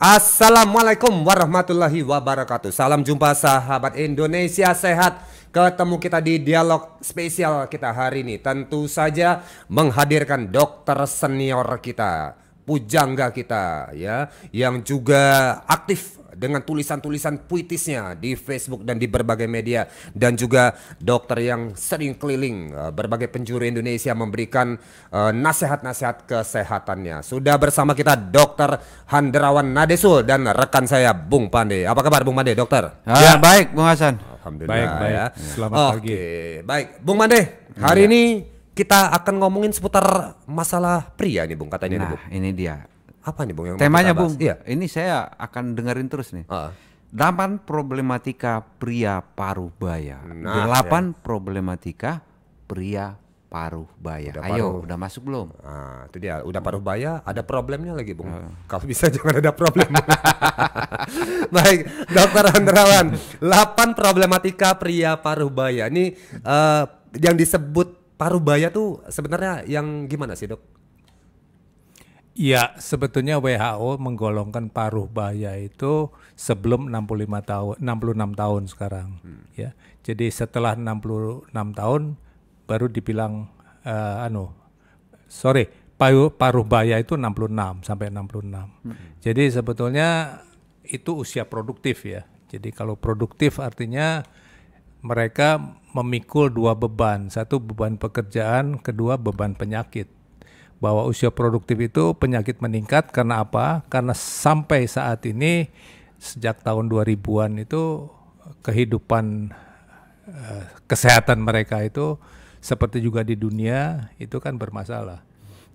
Assalamualaikum warahmatullahi wabarakatuh. Salam jumpa sahabat Indonesia sehat. Ketemu kita di dialog spesial kita hari ini. Tentu saja menghadirkan dokter senior kita, pujangga kita ya, yang juga aktif dengan tulisan-tulisan puitisnya di Facebook dan di berbagai media, dan juga dokter yang sering keliling berbagai penjuru Indonesia memberikan nasihat-nasihat kesehatannya. Sudah bersama kita Dokter Handrawan Nadesul dan rekan saya Bung Pande. Apa kabar Bung Pande, dokter? Ya, baik Bung Hasan. Alhamdulillah. Baik. Ya. Selamat pagi. Baik, Bung Pande. Hari ini kita akan ngomongin seputar masalah pria nih Bung, katanya nih Nah, Bung. ini dia. Apa nih Bung yang mau Temanya kita bahas? Bung. Iya. Ini saya akan dengerin terus nih. 8 problematika pria paruh baya. Nah, 8 problematika pria paruh baya. Udah Ayo, paruh. udah masuk belum? Nah, itu dia, udah paruh baya, ada problemnya lagi Bung. Kalau bisa jangan ada problem. Baik, Dokter Handrawan, 8 problematika pria paruh baya. Ini yang disebut paruh baya tuh sebenarnya yang gimana sih, Dok? Ya, sebetulnya WHO menggolongkan paruh baya itu sebelum 66 tahun sekarang. Ya, jadi setelah 66 tahun baru dibilang paruh baya itu 66 sampai 66. Jadi sebetulnya itu usia produktif ya. Jadi kalau produktif artinya mereka memikul 2 beban, satu beban pekerjaan, kedua beban penyakit. Bahwa usia produktif itu penyakit meningkat karena apa? Karena sampai saat ini sejak tahun 2000-an itu kehidupan kesehatan mereka itu seperti juga di dunia itu kan bermasalah.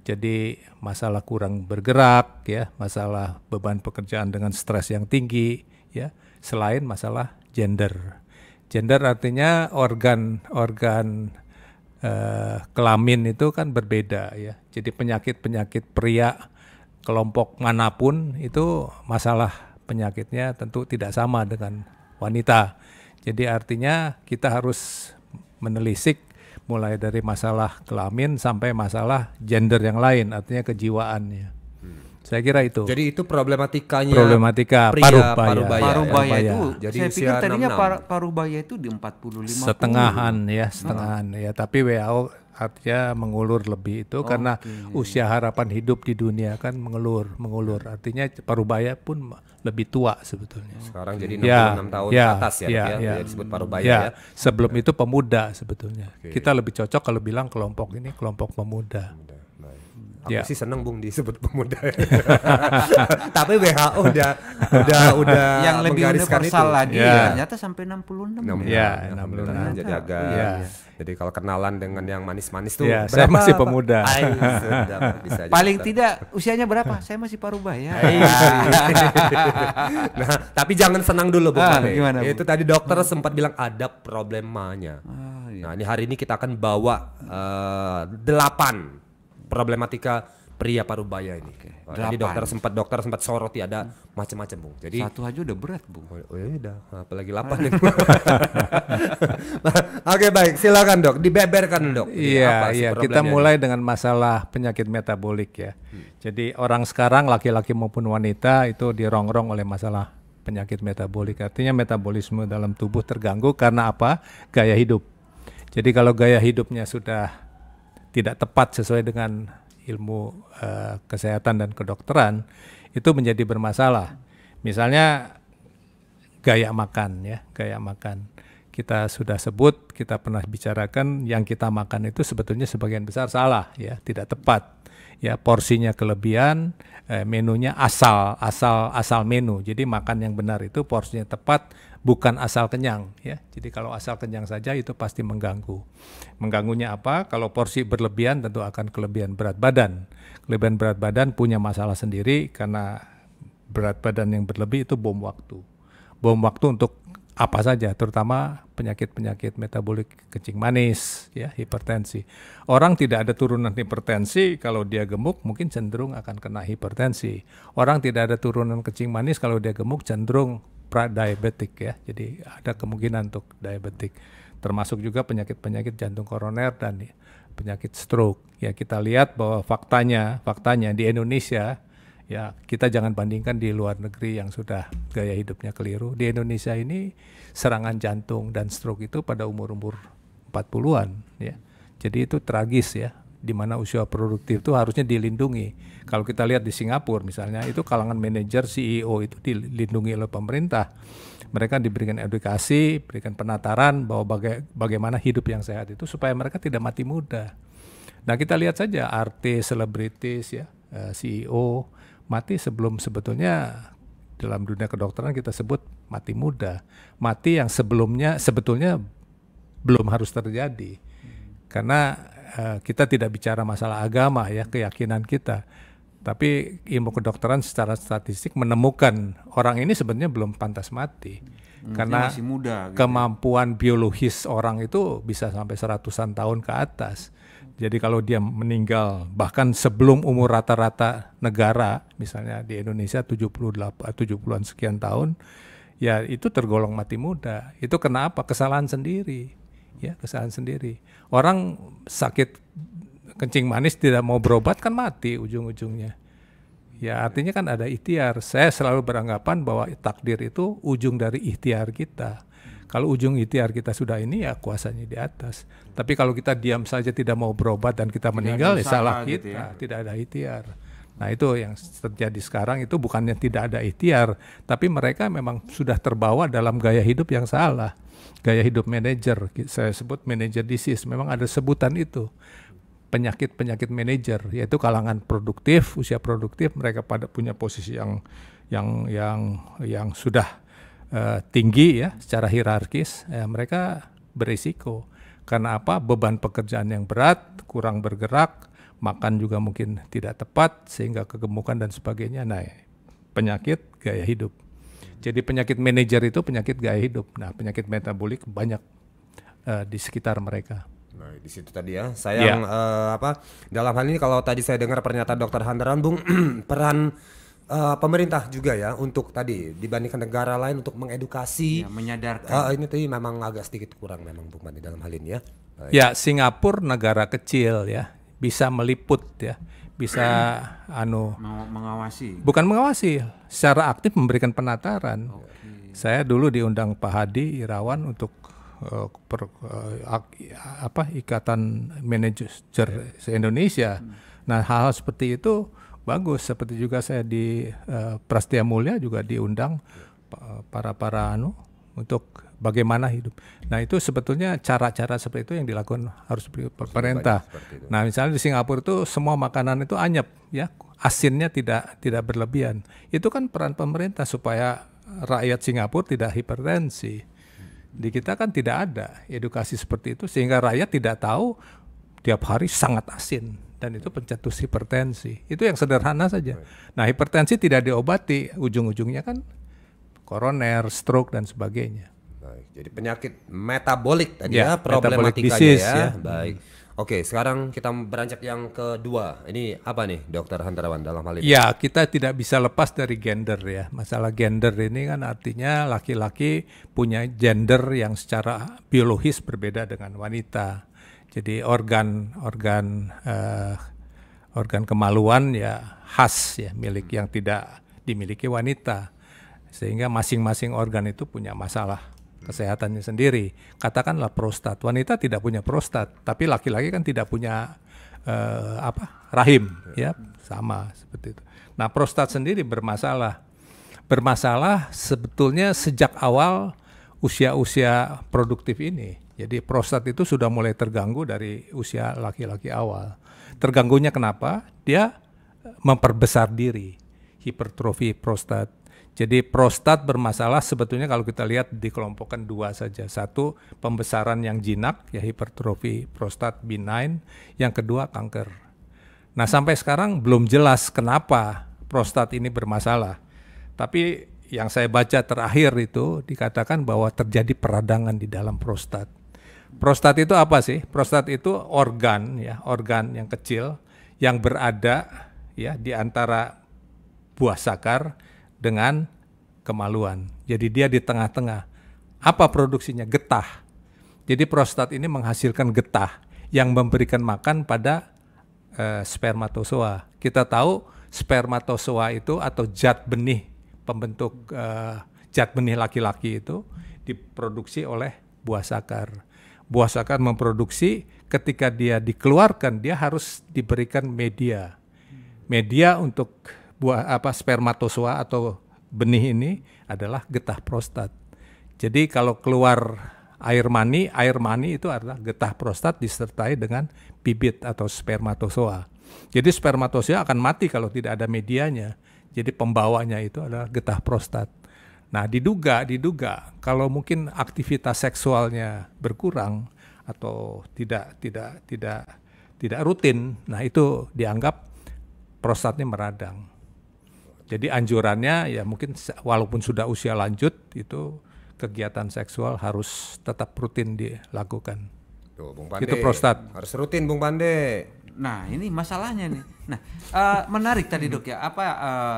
Jadi masalah kurang bergerak ya, masalah beban pekerjaan dengan stres yang tinggi ya, selain masalah gender. Gender artinya organ kelamin itu kan berbeda ya. Jadi penyakit pria kelompok manapun itu masalah penyakitnya tentu tidak sama dengan wanita. Jadi artinya kita harus menelisik mulai dari masalah kelamin sampai masalah gender yang lain, artinya kejiwaannya. Saya kira itu. Jadi itu problematika paruh Baya itu. Jadi Saya pikir usia tadinya 66. paruh baya itu di 40-50. Setengahan ya. Tapi WHO artinya mengulur lebih itu karena usia harapan hidup di dunia kan mengulur. Artinya paruh baya pun lebih tua sebetulnya. Sekarang jadi 66 tahun ke atas ya, disebut paruh baya ya. Sebelum itu pemuda sebetulnya. Kita lebih cocok kalau bilang kelompok ini kelompok pemuda. Aku sih seneng Bung disebut pemuda. Tapi WHO udah yang lebih menggariskan universal itu. lagi ternyata sampai 66. Ya, 66. Jadi agak jadi kalau kenalan dengan yang manis-manis tuh ya, saya masih pemuda. Bisa Paling tidak usianya berapa? Saya masih paruh baya. Nah, tapi jangan senang dulu Bung Pande. Gimana, Itu tadi dokter sempat bilang ada problemanya. Nah, ini hari ini kita akan bawa 8 problematika pria paruh baya ini. Tadi dokter sempat soroti ada macam-macam Bung. Jadi satu aja udah berat Bung. Oh ya udah, apalagi 8 ini. Oke baik, silakan Dok, dibeberkan Dok. Iya, kita mulai dengan masalah penyakit metabolik ya. Jadi orang sekarang laki-laki maupun wanita itu dirongrong oleh masalah penyakit metabolik. Artinya metabolisme dalam tubuh terganggu karena apa? Gaya hidup. Jadi kalau gaya hidupnya sudah tidak tepat sesuai dengan ilmu kesehatan dan kedokteran, itu menjadi bermasalah. Misalnya gaya makan ya, gaya makan. Kita sudah sebut, kita pernah bicarakan yang kita makan itu sebetulnya sebagian besar salah ya, tidak tepat. Ya, porsinya kelebihan, menunya asal menu. Jadi makan yang benar itu porsinya tepat, bukan asal kenyang ya. Jadi kalau asal kenyang saja itu pasti mengganggu. Mengganggunya apa? Kalau porsi berlebihan tentu akan kelebihan berat badan. Kelebihan berat badan punya masalah sendiri karena berat badan yang berlebih itu bom waktu. Bom waktu untuk apa saja, terutama penyakit-penyakit metabolik kencing manis, ya, hipertensi. Orang tidak ada turunan hipertensi, kalau dia gemuk mungkin cenderung akan kena hipertensi. Orang tidak ada turunan kencing manis, kalau dia gemuk cenderung pra-diabetik ya. Jadi ada kemungkinan untuk diabetik. Termasuk juga penyakit-penyakit jantung koroner dan penyakit stroke. Ya, kita lihat bahwa faktanya di Indonesia Ya, kita jangan bandingkan di luar negeri yang sudah gaya hidupnya keliru. Di Indonesia ini serangan jantung dan stroke itu pada umur-umur 40-an ya. Jadi itu tragis ya, di mana usia produktif itu harusnya dilindungi. Kalau kita lihat di Singapura misalnya, itu kalangan manajer CEO itu dilindungi oleh pemerintah. Mereka diberikan edukasi, berikan penataran bahwa bagaimana hidup yang sehat itu supaya mereka tidak mati muda. Nah, kita lihat saja artis, selebritis ya, CEO mati sebetulnya dalam dunia kedokteran kita sebut mati muda. Mati yang sebetulnya belum harus terjadi. Karena kita tidak bicara masalah agama ya, keyakinan kita. Tapi ilmu kedokteran secara statistik menemukan orang ini sebenarnya belum pantas mati. Karena masih muda, gitu. Kemampuan biologis orang itu bisa sampai 100-an tahun ke atas. Jadi kalau dia meninggal bahkan sebelum umur rata-rata negara, misalnya di Indonesia 70-an sekian tahun, ya itu tergolong mati muda. Itu kenapa? Kesalahan sendiri. Ya, kesalahan sendiri. Orang sakit kencing manis tidak mau berobat kan mati ujung-ujungnya. Ya artinya kan ada ikhtiar. Saya selalu beranggapan bahwa takdir itu ujung dari ikhtiar kita. Kalau ujung ikhtiar kita sudah ini ya kuasanya di atas. Tapi kalau kita diam saja tidak mau berobat dan kita meninggal ya salah kita, gitu ya. Tidak ada ikhtiar. Nah itu yang terjadi sekarang itu bukannya tidak ada ikhtiar, tapi mereka memang sudah terbawa dalam gaya hidup yang salah. Gaya hidup manajer, saya sebut manager disease, memang ada sebutan itu. Penyakit manajer, yaitu kalangan produktif, usia produktif, mereka pada punya posisi yang sudah tinggi ya secara hierarkis, mereka berisiko. Karena apa? Beban pekerjaan yang berat, kurang bergerak, makan juga mungkin tidak tepat sehingga kegemukan dan sebagainya. Nah, penyakit gaya hidup. Jadi penyakit manajer itu penyakit gaya hidup. Nah, penyakit metabolik banyak di sekitar mereka. Nah, di situ tadi ya. Sayang dalam hal ini kalau tadi saya dengar pernyataan Dr. Handaran, Bung, peran pemerintah juga ya untuk tadi dibandingkan negara lain untuk mengedukasi, ya, menyadarkan. Ini tadi memang agak sedikit kurang memang Bung Bani dalam hal ini ya. Ya, Singapura negara kecil ya, bisa meliput ya, bisa mengawasi. Bukan mengawasi, secara aktif memberikan penataran. Saya dulu diundang Pak Hadi Irawan untuk Ikatan Manajer se-Indonesia. Nah, hal-hal seperti itu bagus. Seperti juga saya di Prastia Mulia juga diundang para untuk bagaimana hidup. Nah, itu sebetulnya cara-cara seperti itu yang dilakukan harus pemerintah. Nah, misalnya di Singapura itu semua makanan itu anyep ya, asinnya tidak berlebihan. Itu kan peran pemerintah supaya rakyat Singapura tidak hipertensi. Di kita kan tidak ada edukasi seperti itu sehingga rakyat tidak tahu tiap hari sangat asin dan itu pencetus hipertensi. Itu yang sederhana saja. Nah, hipertensi tidak diobati, ujung-ujungnya kan koroner, stroke dan sebagainya. Baik, jadi penyakit metabolik tadi ya, problematikanya disease, ya. Baik. Oke, sekarang kita beranjak yang kedua. Ini apa nih, Dokter Hantarawan dalam hal ini? Ya, kita tidak bisa lepas dari gender ya. Masalah gender ini kan artinya laki-laki punya gender yang secara biologis berbeda dengan wanita. Jadi organ kemaluan ya khas ya, milik yang tidak dimiliki wanita. Sehingga masing-masing organ itu punya masalah kesehatannya sendiri. Katakanlah prostat, wanita tidak punya prostat, tapi laki-laki kan tidak punya rahim, ya sama seperti itu. Nah, prostat sendiri bermasalah sebetulnya sejak awal usia-usia produktif ini. Jadi prostat itu sudah mulai terganggu dari usia laki-laki awal. Terganggunya kenapa? Dia memperbesar diri, hipertrofi prostat. Jadi prostat bermasalah sebetulnya kalau kita lihat dikelompokkan dua saja. Satu, pembesaran yang jinak, ya hipertrofi prostat benign. Yang kedua, kanker. Nah, sampai sekarang belum jelas kenapa prostat ini bermasalah. Tapi yang saya baca terakhir itu dikatakan bahwa terjadi peradangan di dalam prostat. Prostat itu apa sih? Prostat itu organ yang kecil yang berada ya di antara buah sakar dengan kemaluan. Jadi dia di tengah-tengah. Apa produksinya? Getah. Jadi prostat ini menghasilkan getah yang memberikan makan pada spermatozoa. Kita tahu spermatozoa itu atau zat benih pembentuk zat benih laki-laki itu diproduksi oleh buah sakar. Buah sakar memproduksi, ketika dia dikeluarkan dia harus diberikan media. Media untuk spermatozoa atau benih ini adalah getah prostat. Jadi kalau keluar air mani itu adalah getah prostat disertai dengan bibit atau spermatozoa. Jadi spermatozoa akan mati kalau tidak ada medianya. Jadi pembawanya itu adalah getah prostat. Nah, diduga kalau mungkin aktivitas seksualnya berkurang atau tidak rutin, nah itu dianggap prostatnya meradang. Jadi anjurannya ya mungkin walaupun sudah usia lanjut itu kegiatan seksual harus tetap rutin dilakukan. Tuh, Bung Pande, itu prostat. Harus rutin, Bung Pande. Nah, ini masalahnya nih. Nah, menarik tadi Dok ya,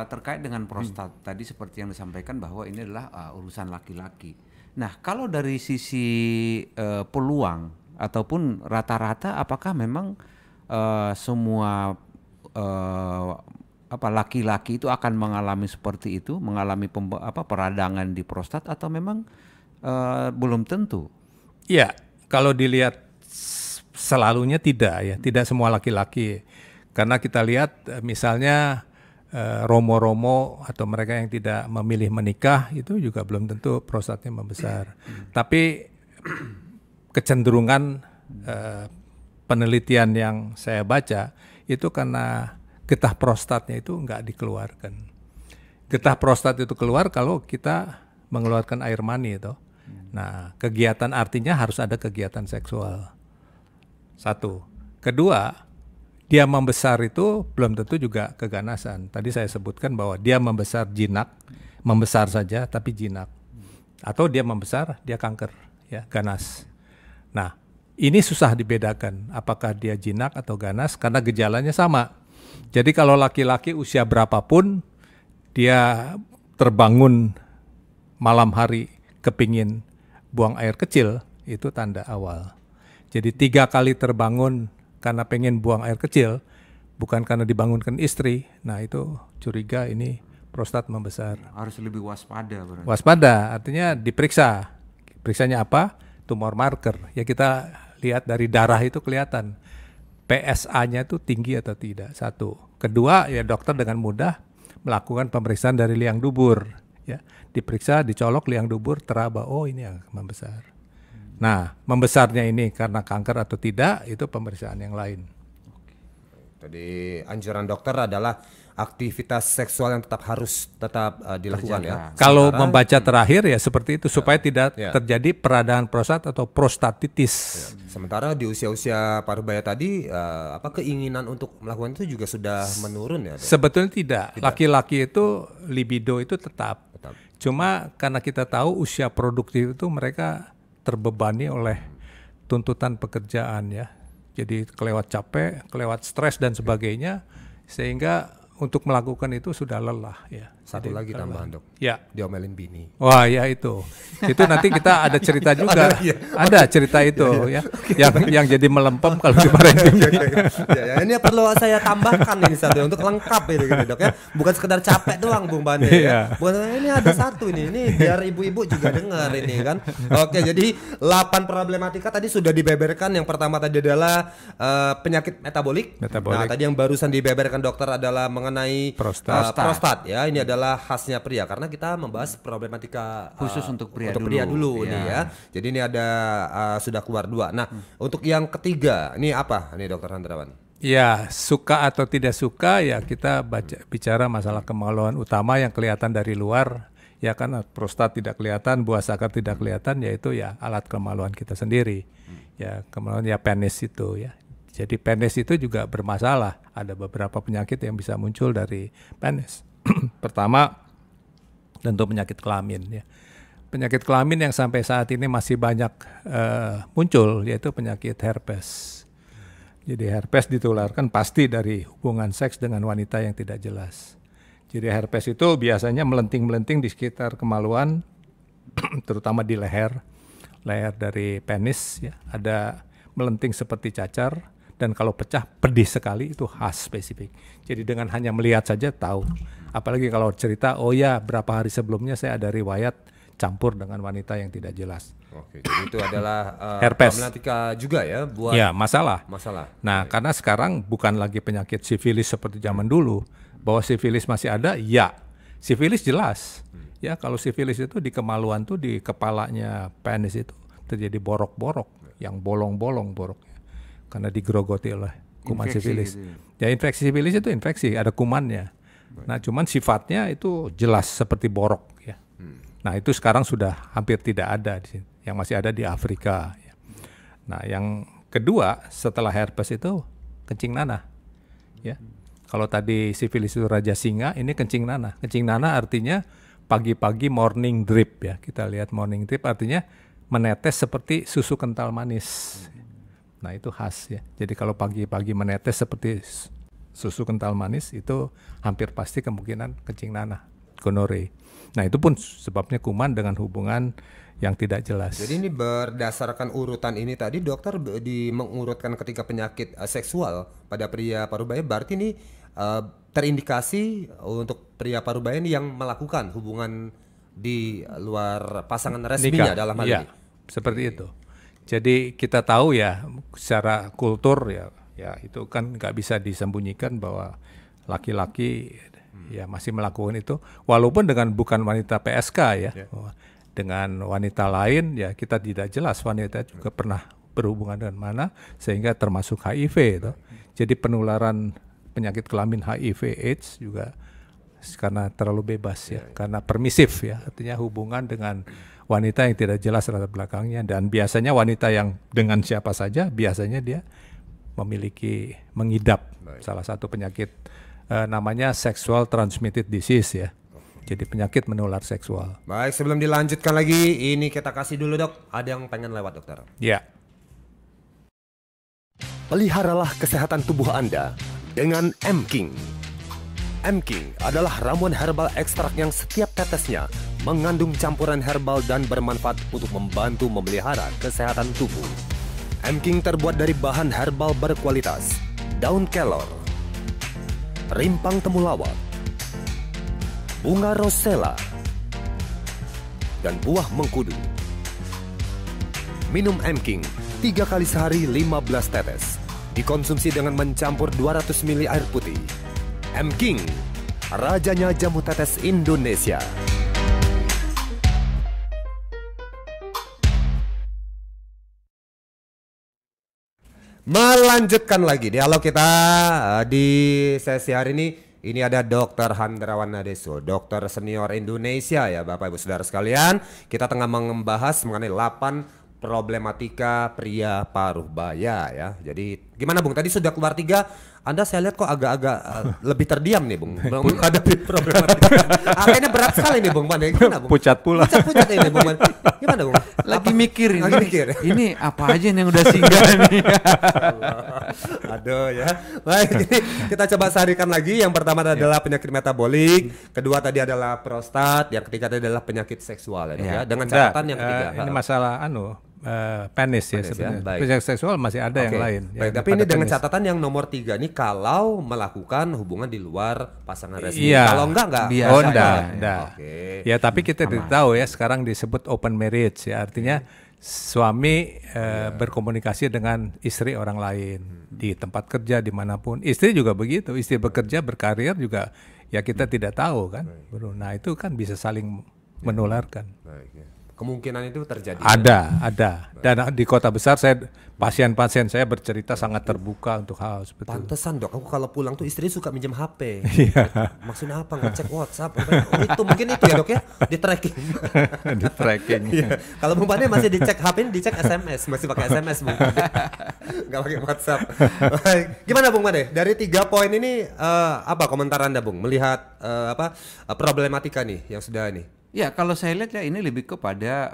terkait dengan prostat tadi seperti yang disampaikan bahwa ini adalah urusan laki-laki. Nah, kalau dari sisi peluang ataupun rata-rata, apakah memang semua laki-laki itu akan mengalami seperti itu, mengalami peradangan di prostat, atau memang belum tentu? Iya, kalau dilihat selalunya tidak semua laki-laki. Karena kita lihat misalnya romo-romo atau mereka yang tidak memilih menikah itu juga belum tentu prostatnya membesar. Tapi kecenderungan penelitian yang saya baca itu karena getah prostatnya itu nggak dikeluarkan. Getah prostat itu keluar kalau kita mengeluarkan air mani itu. Nah, kegiatan artinya harus ada kegiatan seksual. Satu. Kedua, dia membesar itu belum tentu juga keganasan. Tadi saya sebutkan bahwa dia membesar jinak, membesar saja tapi jinak. Atau dia membesar, dia kanker, ya, ganas. Nah, ini susah dibedakan apakah dia jinak atau ganas karena gejalanya sama. Jadi kalau laki-laki usia berapapun dia terbangun malam hari kepingin buang air kecil, itu tanda awal. Jadi 3 kali terbangun karena pengen buang air kecil, bukan karena dibangunkan istri, nah itu curiga ini prostat membesar. Harus lebih waspada berarti. Waspada artinya diperiksa. Periksanya apa? Tumor marker. Ya kita lihat dari darah itu kelihatan. PSA-nya itu tinggi atau tidak, satu. Kedua, ya dokter dengan mudah melakukan pemeriksaan dari liang dubur. Ya, diperiksa, dicolok liang dubur, teraba, oh ini yang membesar. Nah, membesarnya ini karena kanker atau tidak, itu pemeriksaan yang lain. Tadi anjuran dokter adalah aktivitas seksual yang harus dilakukan ya. Kalau membaca terakhir ya seperti itu supaya tidak terjadi peradangan prostat atau prostatitis. Ya. Sementara di usia-usia parubaya tadi keinginan untuk melakukan itu juga sudah menurun ya. Sebetulnya tidak. Laki-laki itu libido itu tetap. Cuma karena kita tahu usia produktif itu mereka terbebani oleh tuntutan pekerjaan ya. Jadi kelewat capek, kelewat stres dan sebagainya, sehingga untuk melakukan itu sudah lelah ya. Satu lagi tambahan dok, ya. Diomelin bini. Wah ya itu nanti kita ada cerita juga, ada cerita itu ya, yang jadi melempem kalau dimarahin bini. Ya, ini perlu saya tambahkan ini satu untuk lengkap ini gitu, dok ya, bukan sekedar capek doang Bung Bande ya. Bukan ini ada satu ini biar ibu-ibu juga dengar ini kan. Oke, jadi 8 problematika tadi sudah dibeberkan. Yang pertama tadi adalah penyakit metabolik. Nah tadi yang barusan dibeberkan dokter adalah mengenai prostat ya. Ini adalah khasnya pria karena kita membahas problematika khusus untuk pria dulu nih ya. Jadi ini ada sudah keluar 2. Nah, untuk yang ketiga ini apa nih Dokter Hendrawan? Ya, suka atau tidak suka ya kita bicara masalah kemaluan utama yang kelihatan dari luar. Ya kan prostat tidak kelihatan, buah sakar tidak kelihatan, yaitu ya alat kemaluan kita sendiri. Ya, kemaluan ya penis itu ya. Jadi penis itu juga bermasalah. Ada beberapa penyakit yang bisa muncul dari penis. Pertama, tentu penyakit kelamin ya. Penyakit kelamin yang sampai saat ini masih banyak muncul yaitu penyakit herpes. Jadi herpes ditularkan pasti dari hubungan seks dengan wanita yang tidak jelas. Jadi herpes itu biasanya melenting-melenting di sekitar kemaluan, terutama di leher dari penis ya. Ada melenting seperti cacar. dan kalau pecah pedih sekali itu khas spesifik. Jadi dengan hanya melihat saja tahu. Apalagi kalau cerita, oh ya berapa hari sebelumnya saya ada riwayat campur dengan wanita yang tidak jelas. Oke, jadi itu adalah Herpes. problematika juga ya buat Ya, masalah. masalah. Nah, karena sekarang bukan lagi penyakit sifilis seperti zaman dulu, bahwa sifilis masih ada, ya. Sifilis jelas. Ya, kalau sifilis itu di kemaluan tuh di kepalanya penis itu terjadi borok-borok yang bolong-bolong boroknya. Karena digerogoti oleh kuman Infeksi sifilis. gitu Ya, infeksi sifilis itu infeksi, ada kumannya. Nah, cuman sifatnya itu jelas seperti borok ya. Nah, itu sekarang sudah hampir tidak ada di sini. Yang masih ada di Afrika ya. Nah, yang kedua setelah herpes itu kencing nanah. Ya. Kalau tadi sifilis itu raja singa, ini kencing nanah. Kencing nanah artinya pagi-pagi morning drip ya. Kita lihat morning drip artinya menetes seperti susu kental manis. Nah, itu khas ya. Jadi kalau pagi-pagi menetes seperti susu kental manis itu hampir pasti kemungkinan kencing nanah, gonore. Nah, itu pun sebabnya kuman dengan hubungan yang tidak jelas. Jadi ini berdasarkan urutan ini tadi dokter mengurutkan ketika penyakit seksual pada pria parubaya, berarti ini terindikasi untuk pria parubaya ini yang melakukan hubungan di luar pasangan resminya Nikah, dalam hal ya, ini. seperti itu. Jadi kita tahu ya secara kultur ya itu kan nggak bisa disembunyikan bahwa laki-laki ya masih melakukan itu, walaupun dengan bukan wanita PSK ya. Dengan wanita lain ya kita tidak jelas wanita juga pernah berhubungan dengan mana sehingga termasuk HIV itu. Jadi penularan penyakit kelamin HIV AIDS juga karena terlalu bebas ya, karena permisif ya, artinya hubungan dengan wanita yang tidak jelas latar belakangnya, dan biasanya wanita yang dengan siapa saja biasanya dia mengidap salah satu penyakit namanya sexual transmitted disease ya. Jadi penyakit menular seksual. Baik, sebelum dilanjutkan lagi, ini kita kasih dulu dok. Ada yang pengen lewat dokter. Ya. Peliharalah kesehatan tubuh Anda dengan M-King. M-King adalah ramuan herbal ekstrak yang setiap tetesnya mengandung campuran herbal dan bermanfaat untuk membantu memelihara kesehatan tubuh. M-King terbuat dari bahan herbal berkualitas, daun kelor, rimpang temulawak, bunga rosella, dan buah mengkudu. Minum M-King 3 kali sehari 15 tetes. Dikonsumsi dengan mencampur 200 ml air putih. M-King, rajanya jamu tetes Indonesia. Melanjutkan lagi dialog kita di sesi hari ini. Ini ada Dr. Handrawan Nadeso, dokter senior Indonesia ya Bapak Ibu Saudara sekalian. Kita tengah membahas mengenai 8 problematika pria parubaya ya. Jadi gimana Bung? Tadi sudah keluar 3. Anda saya lihat kok agak-agak lebih terdiam nih Bung menghadapi problematika. Kayaknya berat sekali nih Bung. Gimana Bung? Pucat pula. Pucat ini Bung. Gimana Bung? Lagi mikir ini. Lagi mikir. Ini apa aja yang udah singgah nih. Aduh ya. Baik, ini kita coba sarikan lagi. Yang pertama adalah penyakit metabolik, kedua tadi adalah prostat, yang ketiga tadi adalah penyakit seksual ya. Dengan catatan yang ketiga. Ini masalah penis ya sebenarnya. Baik. Penyakit seksual masih ada yang lain. Baik, tapi ini dengan catatan yang nomor 3 nih kalau melakukan hubungan di luar pasangan resmi. Iya. Kalau enggak Biasa Oh, ya. enggak. Oke. Ya, tapi kita tidak tahu ya sekarang disebut open marriage ya. Artinya suami berkomunikasi dengan istri orang lain di tempat kerja dimanapun. Istri juga begitu. Istri bekerja berkarir juga ya kita tidak tahu kan. Nah, itu kan bisa saling menularkan. Baik, ya. Kemungkinan itu terjadi. Ada. Dan di kota besar pasien-pasien saya bercerita sangat terbuka untuk hal seperti itu. Pantesan dok, aku kalau pulang tuh istri suka minjem HP. Iya. Maksudnya apa? Ngecek WhatsApp. Oh, itu mungkin itu ya dok ya, di tracking. Di tracking. Iya. Kalau Bung Pane masih dicek HP, dicek SMS, masih pakai SMS Bung. Nggak pakai WhatsApp. Baik. Gimana Bung Pane? Dari 3 poin ini apa komentar Anda Bung melihat problematika nih yang sudah nih? Ya, kalau saya lihat ya ini lebih kepada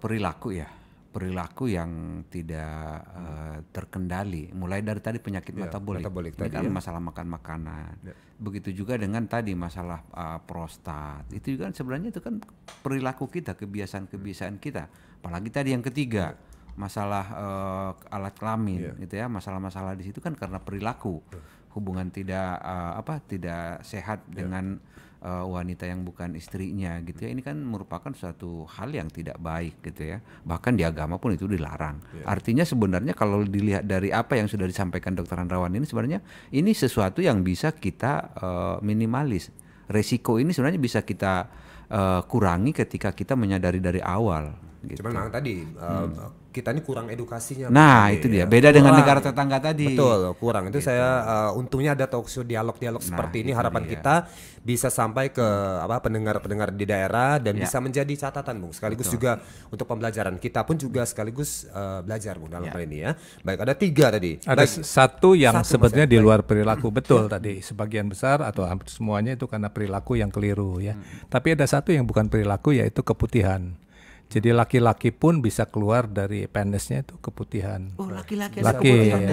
perilaku ya. Perilaku yang tidak terkendali. Mulai dari tadi penyakit metabolik. Ini tadi kan ya. masalah makan makanan. Begitu juga dengan tadi masalah prostat. Itu juga sebenarnya itu kan perilaku kita, kebiasaan-kebiasaan kita. Apalagi tadi yang ketiga, masalah alat kelamin gitu ya, masalah-masalah di situ kan karena perilaku, hubungan tidak tidak sehat dengan wanita yang bukan istrinya gitu ya. Ini kan merupakan suatu hal yang tidak baik gitu ya. Bahkan di agama pun itu dilarang. Artinya sebenarnya kalau dilihat dari apa yang sudah disampaikan Dr. Hendrawan ini, sebenarnya ini sesuatu yang bisa kita minimalis. Resiko ini sebenarnya bisa kita kurangi ketika kita menyadari dari awal gitu. Cuman memang tadi kita ini kurang edukasinya. Nah, itu dia. Beda dengan negara tetangga tadi. Betul, kurang. Itu saya untungnya ada talk show dialog-dialog seperti ini. Harapan kita bisa sampai ke pendengar-pendengar di daerah dan bisa menjadi catatan, Bung. Sekaligus juga untuk pembelajaran. Kita pun juga sekaligus belajar, Bung, dalam hal ini ya. Baik, ada 3 tadi. Ada satu yang sebetulnya di Baik. luar perilaku, betul tadi. Sebagian besar atau hampir semuanya itu karena perilaku yang keliru ya. Tapi ada satu yang bukan perilaku, yaitu keputihan. Jadi laki-laki pun bisa keluar dari penisnya itu keputihan. Oh, laki-laki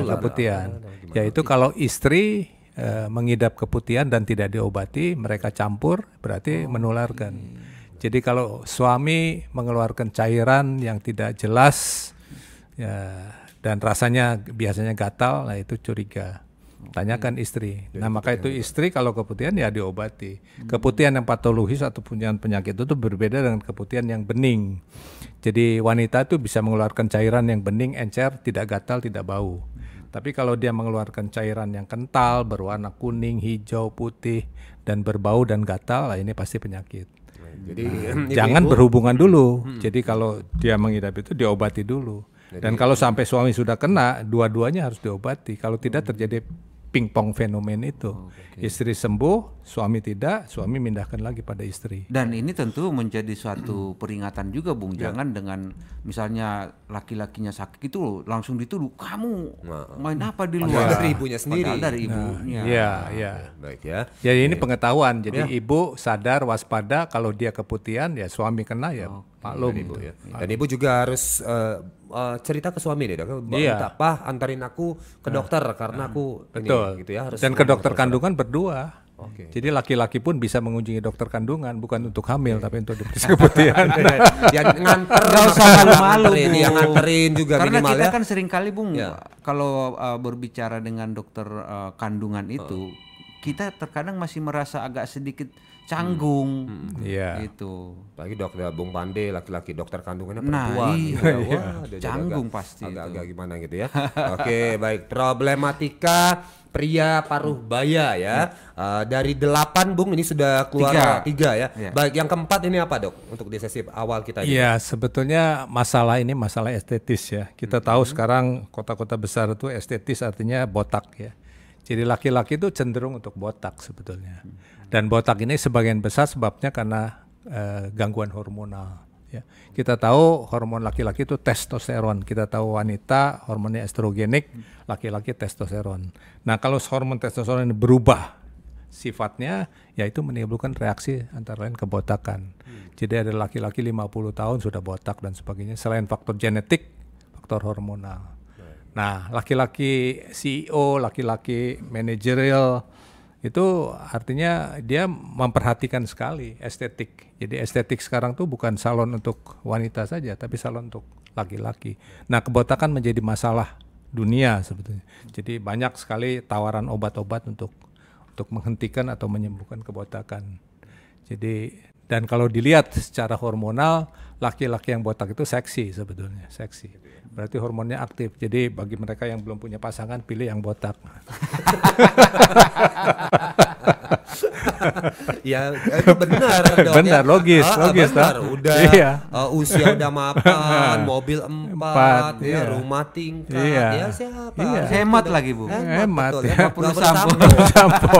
keputihan. Yaitu kalau istri mengidap keputihan dan tidak diobati, mereka campur, berarti menularkan. Jadi kalau suami mengeluarkan cairan yang tidak jelas ya, dan rasanya biasanya gatal, nah itu curiga. Tanyakan istri. Nah, maka itu istri kalau keputihan ya diobati. Keputihan yang patologis atau punya penyakit itu berbeda dengan keputihan yang bening. Jadi wanita itu bisa mengeluarkan cairan yang bening, encer, tidak gatal, tidak bau. Tapi kalau dia mengeluarkan cairan yang kental, berwarna kuning, hijau, putih, dan berbau dan gatal, lah ini pasti penyakit. Jadi Jangan berhubungan dulu. Jadi kalau dia mengidap itu diobati dulu. Dan kalau sampai suami sudah kena, dua-duanya harus diobati. Kalau tidak terjadi pingpong fenomen itu. Istri sembuh, suami tidak, suami mindahkan lagi pada istri. Dan ini tentu menjadi suatu peringatan juga, Bung. Jangan dengan misalnya laki-lakinya sakit itu langsung dituduh, kamu main apa di luar? dari ibunya sendiri. Padahal dari ibunya. Iya. Baik ya. Jadi ini pengetahuan. Jadi ibu sadar, waspada, kalau dia keputihan ya suami kena ya maklum. Ibu, ya. Dan ibu juga harus cerita ke suami deh, Dok. Minta, "Pak, antarin aku ke dokter karena aku Betul. ini," gitu ya. Harus Dan ke dokter kandungan berdua. Jadi laki-laki pun bisa mengunjungi dokter kandungan, bukan untuk hamil tapi untuk diperiksa keputihan. ya nganter, Nggak usah malu-malu, nganterin, Bu. ya nganterin juga Karena minimal kita ya. kan sering kali, Bung, kalau berbicara dengan dokter kandungan itu, kita terkadang masih merasa agak sedikit canggung. Iya. Gitu. Apalagi dokter Bung Pande, laki-laki dokter kandungannya Nah, perempuan. iya. gitu ya. Wah, dia Canggung agak- pasti agak gimana gitu ya. Oke, baik. Problematika pria paruh baya ya. Dari 8, Bung, ini sudah keluar 3 ya. Baik, yang keempat ini apa, Dok? Untuk di sesi awal kita ini. Iya, sebetulnya masalah ini masalah estetis ya. Kita tahu sekarang kota-kota besar itu estetis artinya botak ya. Jadi laki-laki itu cenderung untuk botak sebetulnya. Dan botak ini sebagian besar sebabnya karena gangguan hormonal. Ya. Kita tahu hormon laki-laki itu testosteron. Kita tahu wanita hormonnya estrogenik, laki-laki testosteron. Nah, kalau hormon testosteron ini berubah sifatnya, yaitu menimbulkan reaksi antara lain kebotakan. Jadi ada laki-laki 50 tahun sudah botak dan sebagainya. Selain faktor genetik, faktor hormonal. Nah, laki-laki CEO, laki-laki manajerial itu artinya dia memperhatikan sekali estetik. Jadi estetik sekarang tuh bukan salon untuk wanita saja, tapi salon untuk laki-laki. Nah, kebotakan menjadi masalah dunia sebetulnya. Jadi banyak sekali tawaran obat-obat untuk menghentikan atau menyembuhkan kebotakan. Jadi dan kalau dilihat secara hormonal, laki-laki yang botak itu seksi sebetulnya, seksi. Berarti hormonnya aktif. Jadi bagi mereka yang belum punya pasangan, pilih yang botak. Ya, itu benar, Dok. Benar, logis, benar. Dok. Udah usia udah mapan, mobil 4, ya, rumah tingkat. Ya siapa? Iya. Hemat lagi, Bu. Hemat, betul, ya. nggak perlu sampo.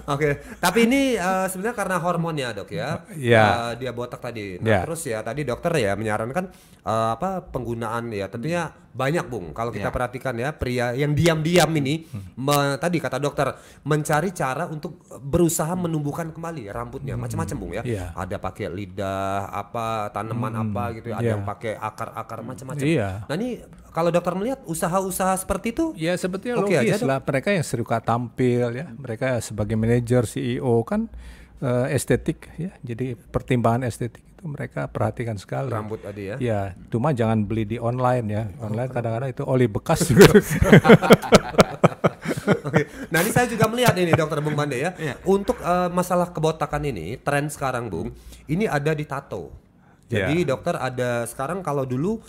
Oke, tapi ini sebenarnya karena hormonnya, Dok ya. Dia botak tadi. Nah, terus ya tadi dokter ya menyarankan penggunaan ya tentunya banyak, Bung. Kalau kita perhatikan ya, pria yang diam-diam ini tadi kata dokter mencari cara untuk berusaha menumbuhkan kembali rambutnya, macam-macam, Bung ya. Ada pakai lidah, tanaman gitu ya. Ada yang pakai akar-akar macam-macam. Nah, ini kalau dokter melihat usaha-usaha seperti itu, ya sebetulnya logis lah. Mereka yang suka tampil ya, mereka sebagai manajer, CEO kan estetik ya. Jadi pertimbangan estetik itu mereka perhatikan sekali. Rambut tadi ya. Ya, cuma jangan beli di online ya. Online kadang-kadang itu oli bekas juga. Oke. Nah ini saya juga melihat ini Dokter Bung Bande ya. Untuk masalah kebotakan ini, tren sekarang Bung, ini ada di tato. Jadi dokter ada sekarang kalau dulu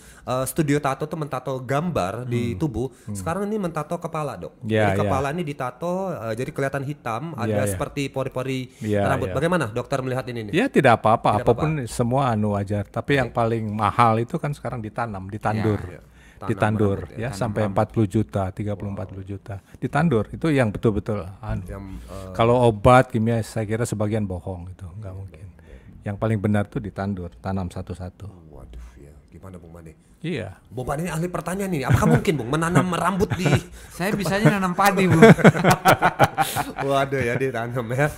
studio tato tuh mentato gambar di tubuh, sekarang ini mentato kepala dok. Jadi kepala ini ditato, jadi kelihatan hitam, ada seperti pori-pori rambut. Bagaimana dokter melihat ini? Ya tidak apa-apa, apapun semua anu aja. Tapi yang paling mahal itu kan sekarang ditanam, ditandur. Ditandur ya sampai 40 juta, 30-40 juta. Ditandur itu yang betul-betul anu. Kalau obat kimia saya kira sebagian bohong itu, nggak mungkin. Yang paling benar tuh ditandur, tanam satu-satu. Waduh ya, gimana Bung Bande? Iya. Bung Bande ini ahli pertanian ini. Apakah mungkin Bung menanam rambut di? Saya bisanya nanam padi Bung. Waduh ya ditanam ya,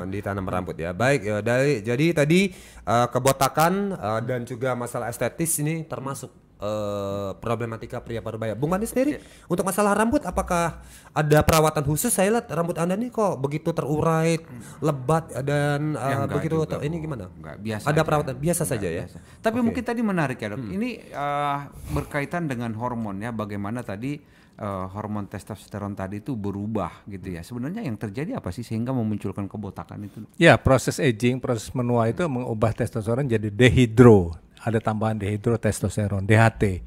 ditanam rambut ya. Baik ya, jadi tadi kebotakan dan juga masalah estetis ini termasuk problematika pria parubaya. Bung Bande sendiri untuk masalah rambut apakah ada perawatan khusus? Saya lihat rambut Anda nih kok begitu terurai, lebat dan begitu atau ini gimana? Enggak, biasa. Ada perawatan biasa saja ya. Tapi mungkin tadi menarik ya, Dok. Ini berkaitan dengan hormon ya, bagaimana tadi hormon testosteron tadi itu berubah gitu ya. Sebenarnya yang terjadi apa sih sehingga memunculkan kebotakan itu? Ya, proses aging, proses menua itu mengubah testosteron jadi dehidro. Ada tambahan dehidrotestosteron, DHT.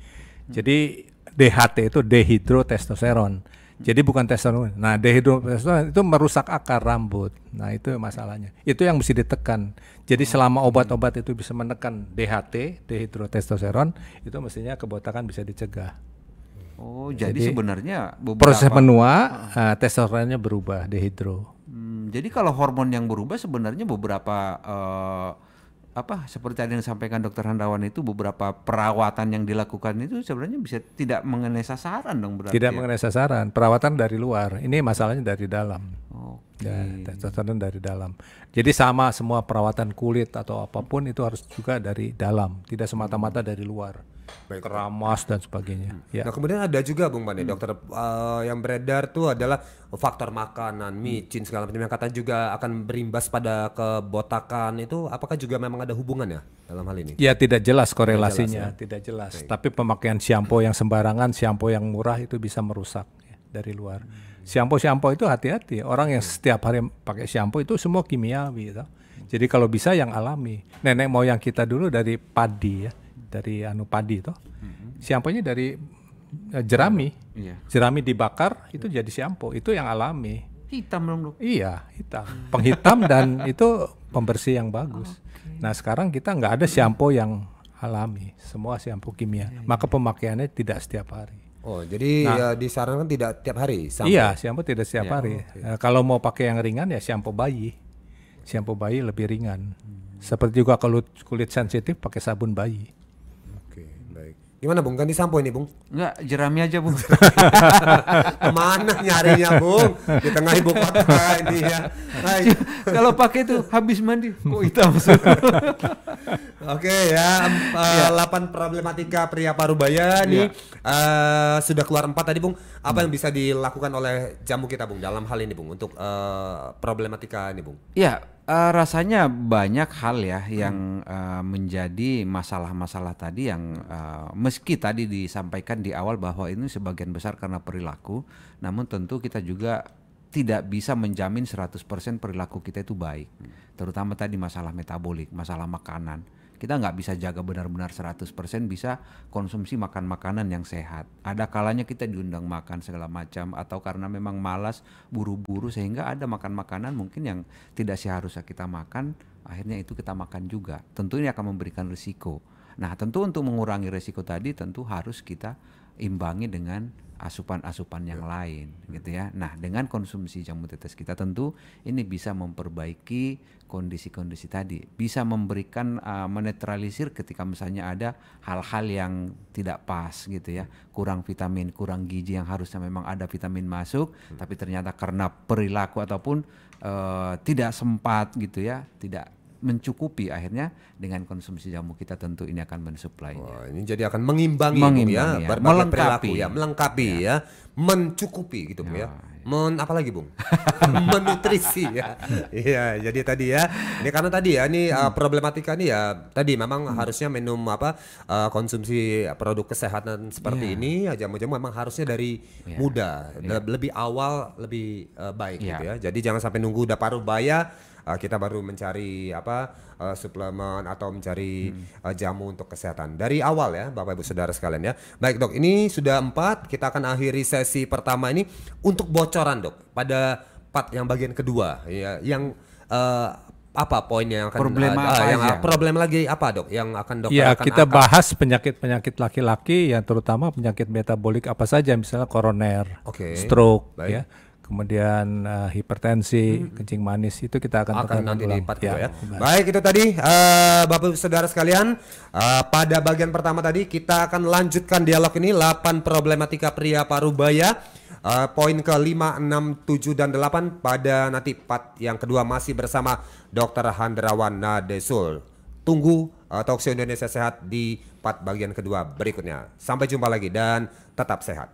Jadi DHT itu dehidrotestosteron. Jadi bukan testosteron. Nah, dehidrotestosteron itu merusak akar rambut. Nah, itu masalahnya. Itu yang mesti ditekan. Jadi selama obat-obat itu bisa menekan DHT, dehidrotestosteron, itu mestinya kebotakan bisa dicegah. Oh, jadi sebenarnya proses menua testosteronnya berubah, dehidro. Jadi kalau hormon yang berubah sebenarnya beberapa seperti tadi yang disampaikan Dokter Hendrawan itu beberapa perawatan yang dilakukan itu sebenarnya bisa tidak mengenai sasaran dong berarti. Tidak mengenai sasaran, perawatan dari luar. Ini masalahnya dari dalam. Okay. Testosteron dari dalam. Jadi sama semua perawatan kulit atau apapun itu harus juga dari dalam, tidak semata-mata dari luar. Baik keramas dan sebagainya. Nah kemudian ada juga Bung Bande, dokter yang beredar tuh adalah faktor makanan, micin segala macam yang katanya juga akan berimbas pada kebotakan itu. Apakah juga memang ada hubungannya dalam hal ini? Ya tidak jelas korelasinya, tidak jelas. Tapi pemakaian shampoo yang sembarangan, shampoo yang murah itu bisa merusak ya, dari luar. Shampoo itu hati-hati. Orang yang setiap hari pakai shampoo itu semua kimiawi. Gitu. Jadi kalau bisa yang alami. Nenek moyang kita dulu dari padi ya. Dari padi itu, shampoo-nya dari jerami, jerami dibakar itu jadi shampoo, itu yang alami. Hitam dong Dok? Iya hitam, penghitam dan itu pembersih yang bagus. Nah sekarang kita nggak ada shampoo yang alami, semua shampoo kimia, maka pemakaiannya tidak setiap hari. Oh jadi disarankan tidak tiap hari? Iya shampoo tidak setiap hari. Kalau mau pakai yang ringan ya shampoo bayi lebih ringan. Seperti juga kalau kulit sensitif pakai sabun bayi. Gimana Bung, ganti sampo ini Bung? Enggak, jerami aja Bung. Kemana nyarinya Bung? Di tengah ibu kota ini ya. Kalau pakai itu habis mandi, kok hitam. Oke ya, 8 problematika pria parubaya nih sudah keluar 4 tadi Bung. Apa yang bisa dilakukan oleh jamu kita Bung dalam hal ini Bung untuk problematika ini Bung? Ya, rasanya banyak hal ya yang menjadi masalah-masalah tadi yang meski tadi disampaikan di awal bahwa ini sebagian besar karena perilaku, namun tentu kita juga tidak bisa menjamin 100% perilaku kita itu baik. Terutama tadi masalah metabolik, masalah makanan. Kita nggak bisa jaga benar-benar 100% bisa konsumsi makan makanan yang sehat. Ada kalanya kita diundang makan segala macam atau karena memang malas buru-buru sehingga ada makan makanan mungkin yang tidak seharusnya kita makan, akhirnya itu kita makan juga. Tentu ini akan memberikan risiko. Nah tentu untuk mengurangi risiko tadi tentu harus kita imbangi dengan asupan-asupan yang lain gitu ya. Nah dengan konsumsi jamu tetes kita tentu ini bisa memperbaiki kondisi-kondisi tadi, bisa memberikan menetralisir ketika misalnya ada hal-hal yang tidak pas gitu ya, kurang vitamin, kurang gizi yang harusnya memang ada vitamin masuk, tapi ternyata karena perilaku ataupun tidak sempat gitu ya, tidak mencukupi, akhirnya dengan konsumsi jamu kita tentu ini akan mensuplainya. Wah, ini jadi akan mengimbangi, Bung, ya, ya. berbagai perilaku ya, melengkapi ya, mencukupi gitu Bung ya. Apa lagi Bung? Menutrisi ya. Iya, jadi tadi ya. Ini karena tadi ya, ini problematika nih ya. Tadi memang harusnya minum konsumsi produk kesehatan seperti ini, jamu-jamu memang harusnya dari muda, lebih awal lebih baik gitu ya. Jadi jangan sampai nunggu udah paruh baya kita baru mencari suplemen atau mencari jamu untuk kesehatan dari awal ya, Bapak Ibu Saudara sekalian ya. Baik Dok, ini sudah 4, kita akan akhiri sesi pertama ini untuk bocoran Dok pada part yang bagian kedua ya, yang apa poinnya yang akan problem lagi apa Dok yang akan Dok ya akan kita bahas penyakit-penyakit laki-laki yang terutama penyakit metabolik apa saja, misalnya koroner, stroke ya. Kemudian hipertensi, kencing manis, itu kita akan nanti di part ya. Baik, itu tadi Bapak Saudara sekalian, pada bagian pertama tadi kita akan lanjutkan dialog ini 8 problematika pria parubaya, poin ke 5, 6, 7 dan 8 pada nanti part yang kedua masih bersama Dr. Handrawan Nadesul. Tunggu Talkshow Indonesia Sehat di part bagian kedua berikutnya. Sampai jumpa lagi dan tetap sehat.